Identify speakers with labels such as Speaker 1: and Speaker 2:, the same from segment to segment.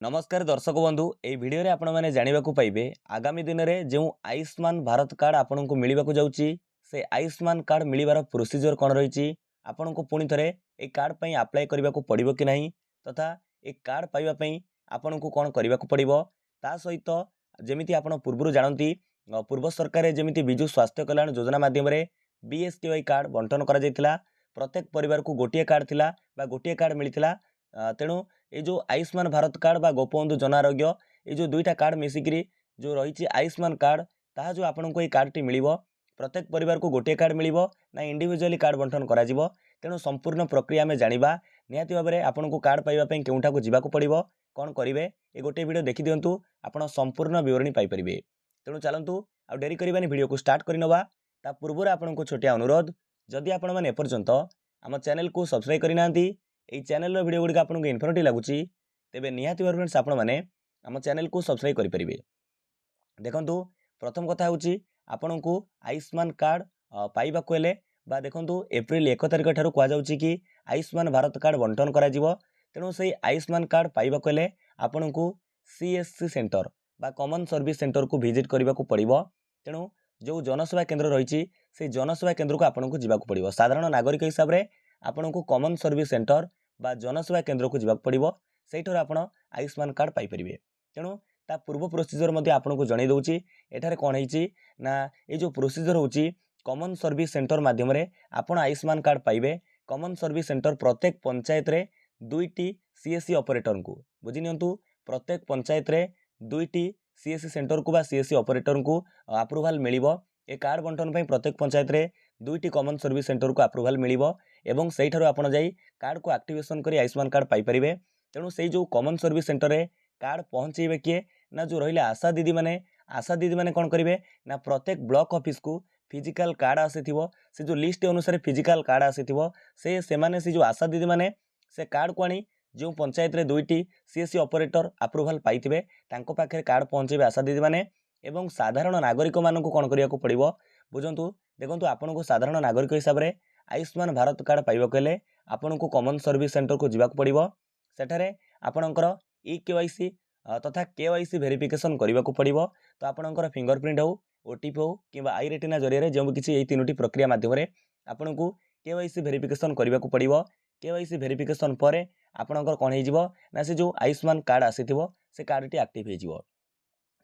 Speaker 1: नमस्कार दर्शक बंधु ए भिडियो रे आपण माने जानिबा को पाइबे आगामी दिन रे जो आयुष्मान भारत कार्ड आपन को मिलिबा को जाउची से आयुष्मान कार्ड मिलिबार प्रोसीजर कोन रहिची आपन को पुनी थरे ए कार्ड पई अप्लाई करबा को पड़िबो कि नहीं तथा ए कार्ड पाइबा पई आपन को कोन करबा को पड़िबो ता सहित जेमिति आपन पूर्वरु जानंती पूर्व सरकार रे जेमिति बिजु स्वास्थ्य कल्याण योजना माध्यम रे बीएसकेवाई कार्ड बंटन करा जायतिला प्रत्येक परिवार को गोटिए कार्ड थिला बा गोटिए कार्ड मिलितिला तेणु ये जो आयुष्मान भारत कार्ड बा गोपबंधु जन आरोग्य ये जो दुईटा कार्ड मिसिकी जो रही आयुष्मान कार्ड ताहा जो आपन को ये कार्ड टी मिलिबो प्रत्येक परिवार को गोटे कार्ड मिलिबो ना इंडिविजुअली कार्ड बंटन करा जिवो तेणु संपूर्ण प्रक्रिया में जानिबा निहाती भाबरे आपन को कार्ड पाइबा पई केउठा को जिबा को पड़िबो कोन करिवे ए गोटे वीडियो देखि दियंतु आपन संपूर्ण विवरणी पाई परिबे तेणु चलंतु आ डेरी करिबानी वीडियो को स्टार्ट करिनबा ता पूर्व आपन को छोटिया अनुरोध जदि आपन माने एपर्यंत आम चैनल को सब्सक्राइब करि नांती এই চ্যানেলর ভিডিও গুড়িক আপনার ইনফর্মেটিভ লাগুচি তেবে নিহাতি ভাবে ফ্রেন্ডস আপন মানে আম চ্যানেলକୁ সবসক্রাইব କରିପାରିବେ ଦେଖନ୍ତୁ ପ୍ରଥମ କଥା ହେଉଛି ଆପଣଙ୍କୁ ଆୟୁଷ୍ମାନ କାର୍ଡ଼ ପାଇବାକୁ ହେଲେ ବା ଦେଖନ୍ତୁ ଏପ୍ରିଲ 1 ତାରିଖ ଠାରୁ କୁହାଯାଉଛି କି ଆୟୁଷ୍ମାନ ଭାରତ କାର୍ଡ଼ ବଣ୍ଟନ କରାଯିବ ତେଣୁ ସେଇ ଆୟୁଷ୍ମାନ କାର୍ଡ଼ ପାଇବାକୁ ହେଲେ ଆପଣଙ୍କୁ CSC ସେଣ୍ଟର ବା କମନ ସର୍ଭିସ ସେଣ୍ଟରକୁ ଭିଜିଟ୍ କରିବାକୁ ପଡ଼ିବ ତେଣୁ ଯେଉଁ ଜନସେବା କେନ୍ଦ୍ର ରହିଛି ସେଇ ଜନସେବା କେନ୍ଦ୍ରକୁ ଆପଣଙ୍କୁ ଯିବାକୁ ପଡ଼ିବ ସାଧାରଣ ନାଗରିକ ହିସାବରେ ଆପଣଙ୍କୁ କମନ ସର୍ଭିସ ସେଣ୍ଟର बा जनसेवा केन्द्र को जीवाक पड़िबो सेठर आपण आयुष्मान कार्ड पाई परिबे तेणु ता पूर्व प्रोसीजर मध्ये आपन को जणै दउची एठारे कोन हेची ना ए जो प्रोसीजर होची कॉमन सर्विस सेंटर माध्यम रे आपण आयुष्मान कार्ड पाइबे कॉमन सर्विस सेंटर प्रत्येक पंचायत रे दुईटी सीएससी ऑपरेटर को बुझि नियंतु प्रत्येक पंचायत रे दुईटी सीएससी सेंटर को बा सीएससी ऑपरेटर को अप्रूवल मिलिबो ए कार्ड बंटन पई प्रत्येक पंचायत रे दुईटी कॉमन सर्विस सेंटर को अप्रूवल मिलिबो एवं सेठारो आपण जाई कार्ड को एक्टिवेशन करी आयुष्मान कार्ड पाई परिबे तेणु से जो कॉमन सर्विस सेंटर रे कार्ड पहुंचेबे किए ना जो रहिले आशा दीदी माने कोन करिवे ना प्रत्येक ब्लॉक ऑफिस को फिजिकल कार्ड आसीथिबो से जो लिस्ट अनुसार फिजिकल कार्ड आसीथिबो से माने से जो आशा दीदी माने से कार्ड को आनी जो पंचायत रे दुईटी सीएससी ऑपरेटर अप्रूवल पाइथिबे तांको पाखे कार्ड पहुंचेबे आशा दीदी माने एवं साधारण नागरिक मानक कोन करिया को पड़िबो बुझंतु देखंतु आपन को साधारण नागरिक हिसाब रे आयुष्मान भारत कार्ड पाइबाक हेले आपन को कॉमन सर्विस सेंटर को जीवाक पड़िबो सेठारे आपनकर केवाईसी तथा केवाईसी वेरिफिकेशन करबा को पड़िबो तो आपनकर फिंगरप्रिंट हो ओटीपी हो किबा आई रेटिना जरिया रे जो किछि एई तीनोटी प्रक्रिया माध्यम रे आपन को केवाईसी वेरिफिकेशन करबा को पड़िबो केवाईसी वेरिफिकेशन परे आपनकर कोन हे जिवो ना से जो आयुष्मान कार्ड आसीथिबो से कार्ड टी एक्टिव हे जिवो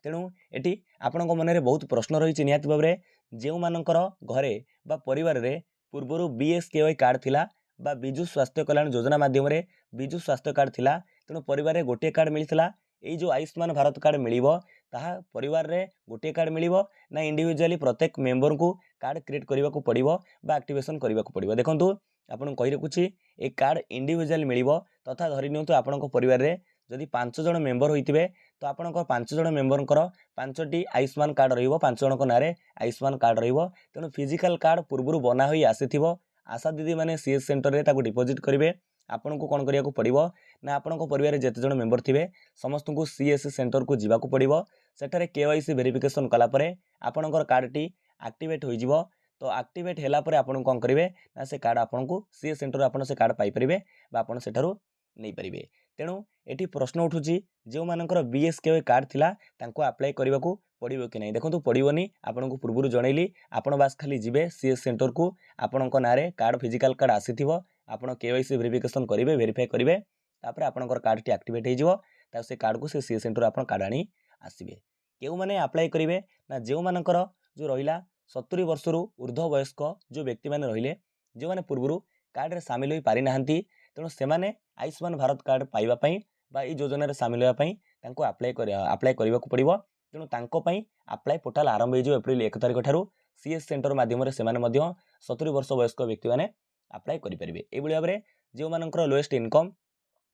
Speaker 1: तेणु एटी आपन मन में बहुत प्रश्न रही निहाती भाव में जो मानकर घरे बा परिवार रे पूर्वर बीएसकेवाई कार्ड थिला बा बिजु स्वास्थ्य कल्याण योजना माध्यम रे बिजु स्वास्थ्य कार्ड थिला तेणु परिवार रे गोटे कार्ड मिलता ये जो आयुष्मान भारत कार्ड मिलिबो ताहा परिवार रे गोटे कार्ड मिलिबो ना इंडिविजुअली प्रत्येक मेंबर को कार्ड क्रिएट करबा को पड़िबो बा एक्टिवेशन करबा को पड़िबो देखंतु आपन कहि रखुछि ए कार्ड इंडिविजुअल मिलिबो तथा धरि नियंतु आपन परिवार रे जदि 5 जण मेंबर होइतिबे तो आपन 5 जण मेंबरकर 5टी आयुष्मान कार्ड रहिबो 5 जण को नारे आयुष्मान कार्ड रहिबो तेणु फिजिकल कार्ड पूर्वरु बना होई आसीथिबो आशा दीदी माने सीएस सेंटर रे ताको डिपॉजिट करिवे आपन को कोन करिया को पड़िबो ना आपन को परिवार रे जते जण मेंबर थिबे समस्त को सीएस सेंटर को जीवा को पड़िबो सेठारे केवाईसी वेरिफिकेशन कला परे आपनकर कार्ड टी एक्टिवेट होई जिवो तो एक्टिवेट होला परे आपन कोन करिवे ना से कार्ड आपन को सीएस सेंटर आपन से कार्ड पाई परिबे बा आपन सेठारु नहीं परिबे तेणु एटी प्रश्न उठुची जो मानकर बीएसकेवाई कार्ड थिला तांको अप्लाई करबा को पड़िबो कि नहीं देखंतु पड़िबोनी आपन को पूर्वरु जणैली आपन बास खाली जिबे सीएस सेंटर को आपन को नारे कार्ड फिजिकल कार्ड आसीथिबो आपन केवाईसी वेरिफिकेशन करिवे वेरीफाई करिवे तापर आपनकर कार्ड टी एक्टिवेट हे जिवो ता से कार्ड को से सीएस सेंटर आपन कार्ड आनी आसीबे केउ माने अप्लाई करिवे ना जो मानकर जो रहिला 70 वर्षरु ऊर्ध्व वयस्क जो व्यक्ति माने रहिले जो माने पूर्वरु कार्ड रे शामिल होई पारि नाहंती तेणु सेमाने आयुष्मान भारत कार्ड पाइबा पई बा ई योजना रे शामिल होया पई तांको अप्लाई करबा को पड़िबो तेणु तांको पई अप्लाई पोर्टल आरंभ हे जो एप्रिल 1 तारिख ठारू सीएस सेंटर माध्यम रे सेमाने मध्य 70 वर्ष वयस्क व्यक्ति माने अप्लाई करि परिबे ए बळी भाबरे जो मानकर लोएस्ट इनकम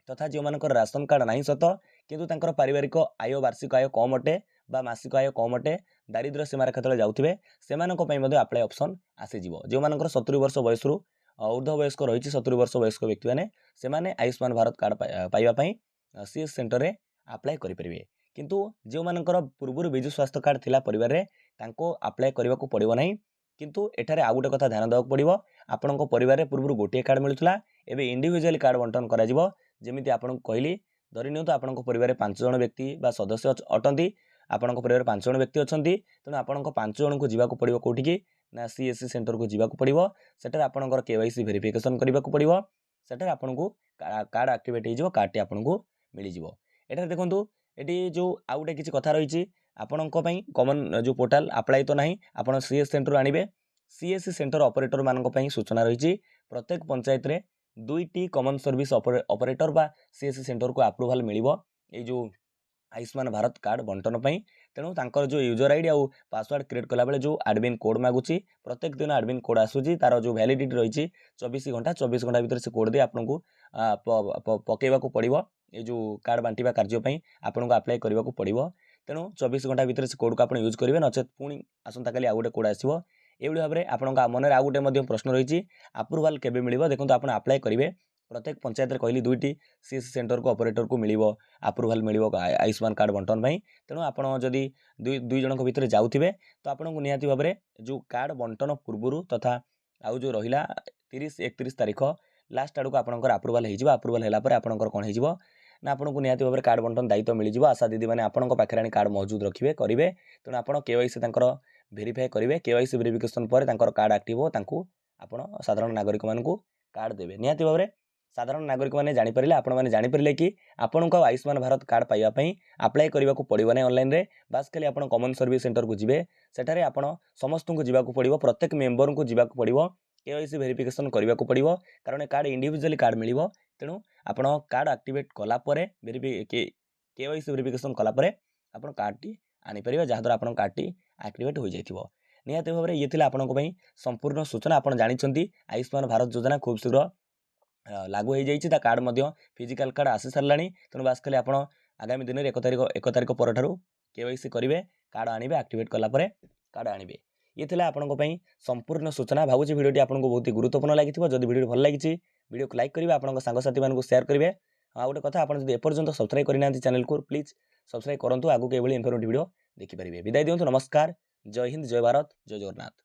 Speaker 1: तथा जो मानकर राशन कार्ड नाही सत किंतु तांकर पारिवारिक आय वार्षिक आय कम अटे बा मासिक आय कम अटे दारिद्र्य सीमा रेखा तले जाउथिबे सेमानक पई मध्य अप्लाई ऑप्शन आसी जिवो जो मानकर 70 वर्ष वयसरु ऊर्ध्व वयस्क रही 70 वर्ष वयस्क व्यक्ति मैंने से माने आयुष्मान भारत कार्ड पाइबा सीएस सेंटर रे अप्लाई करि परिबे किंतु जो मानकर पूर्व बिजु स्वास्थ्य कार्ड थिला परिवार रे तांको अप्लाई करबा को पड़िबो नाही किंतु एठारे आ गुटे कथा ध्यान देबाक पड़िबो आपनक परिवार रे पूर्व गोटे कार्ड मिलुतला एबे इंडिविजुअल कार्ड बंटन करा जिवो जेमिति आपन कहली धरि नियंतु आपणक परिवार 5 जण व्यक्ति बा सदस्य अटंती आपणक परिवार 5 जण व्यक्ति अछंती तेणु आपणक 5 जण को जीवाक पड़िबो कोठी की ना सीएससी सेंटर को जीवाक पड़िबो सेटर आपणकर केवाईसी वेरिफिकेशन करबाक पड़िबो सेटर आपणको कार्ड एक्टिवेट हो कार्ड टी आपणको मिल जिवो एटा देखंतु एटी जो आ गुटे किछि कथा रहिछि आपणक पई कॉमन जो पोर्टल अप्लाई तो नाही आपण सीएस सेंटर आनिबे सीएससी सेंटर ऑपरेटर मानक पई सूचना रहिछि प्रत्येक पंचायत रे 2टी कॉमन सर्विस ऑपरेटर बा सीएससी सेंटर को अप्रूवल मिलिबो ए जो आयुष्मान भारत कार्ड बंटन पई तेणु तांकर जो यूजर आईडी आउ पासवर्ड क्रिएट कला बेले जो एडमिन कोड मागुची प्रत्येक दिन एडमिन कोड आसुची तार जो वैलिडिटी रही 24 घंटा भीतर से कोड दे आपको पकेवा को पड़िबो ए जो कार्ड बांटिबा कार्य पई आपको अप्लाई करबा को पड़िबो तेणु 24 घंटा भीतर से कोड को आप यूज करेंगे नचेत पुणी आसंता काली आउ गोटे कोड आसो ये भाव में आपन मन में आउ गोटे प्रश्न रही अप्रूवाल केबे मिलिबो देखो आप अप्लाई करेंगे प्रत्येक पंचायत कहली 2टी सीएससी सेंटर को ऑपरेटर को मिलिबो अप्रूवाल मिलिबो आयुष्मान कार्ड बंटन भाई तेणु आपण जदि दुई जन भीतर जाउथिबे तो आपन को निहाती भाव में जो कार्ड बंटन पूर्व तथा आउ जो रहिला 30-31 तारीख लास्ट आड़ को आपंकर अप्रूवाल हो अप्रूवाल है आपंकर कौन हो ना आपको निहाती भाव में कार्ड बंटन दायित्व मिल आशा दीदी मैंने आपंक पाखे कार्ड मौजूद रखिए करेंगे तेणु आप केवाईसी भेरीफाए करेंगे केवाईसी वेरिफिकेशन पर कार्ड एक्टिव हो आप साधारण नागरिक मानू कार्ड देवे निहाती भाव में साधारण नागरिक मैंने जानीपारे आपण मैंने जानीपारे कि आपन को आयुष्मान भारत कार्ड पाइबापी अप्लाई करने को पड़ो ना ऑनलाइन रे बास खाली आप कॉमन सर्विस सेंटर को जीवे सेठारे आपण समस्त को जीवा पड़ो प्रत्येक मेंबर को जीवा पड़ो केवाईसी वेरिफिकेशन करने को पड़ो कारण कार्ड इंडिविजुअली कार्ड मिल तेणु आप कार्ड एक्टिवेट कलापर केवाईसी वेरिफिकेशन कलापर आप कार्ड टी आनीपर जहाँद्वारा आप कार्ड टी एक्टिवेट हो जाइए निहाती भाव में ये आपंप संपूर्ण सूचना आप जानते आयुष्मान भारत योजना खूब शीघ्र लागू हो जाइए कार्ड फिजिकल कार्ड आसी सारा तेणु बास खाली आप आगामी दिन में 1 तारीख पर केवाईसी करेंगे कार्ड आनिबे एक्टिवेट कलापर कार्ड आनिबे ये थिला आपनको पई संपूर्ण सूचना भावुची भिडियोटी आपनको बहुत ही गुरुत्वपूर्ण लागिथिबो जदि भिडियो भल लागिछि वीडियो को लाइक करिवे आपनको सांग साथी मानको शेयर करिवे आ गोटे कथा आपण जदि एपर्यंत सब्सक्राइब करिनांती चैनल को प्लीज सब्सक्राइब करंतु आगु के एभली इन्फॉर्मेटिव वीडियो देखि परिबे विदाय दियंतु नमस्कार जय हिंद जय भारत जय जगन्नाथ।